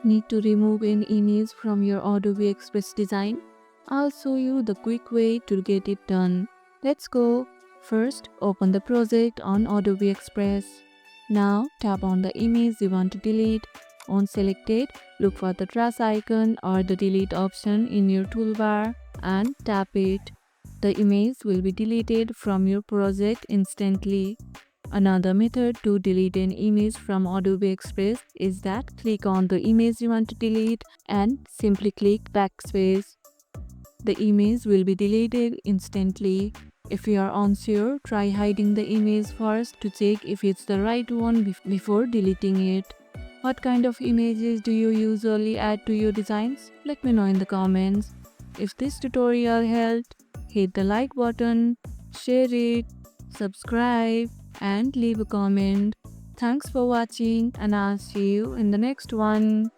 Need to remove an image from your Adobe Express design? I'll show you the quick way to get it done. Let's go. First, open the project on Adobe Express. Now, tap on the image you want to delete. On selected, look for the trash icon or the delete option in your toolbar and tap it. The image will be deleted from your project instantly. Another method to delete an image from Adobe Express is that click on the image you want to delete and simply click backspace. The image will be deleted instantly. If you are unsure, try hiding the image first to check if it's the right one before deleting it. What kind of images do you usually add to your designs? Let me know in the comments. If this tutorial helped, hit the like button, share it, subscribe, and leave a comment. Thanks for watching, and I'll see you in the next one.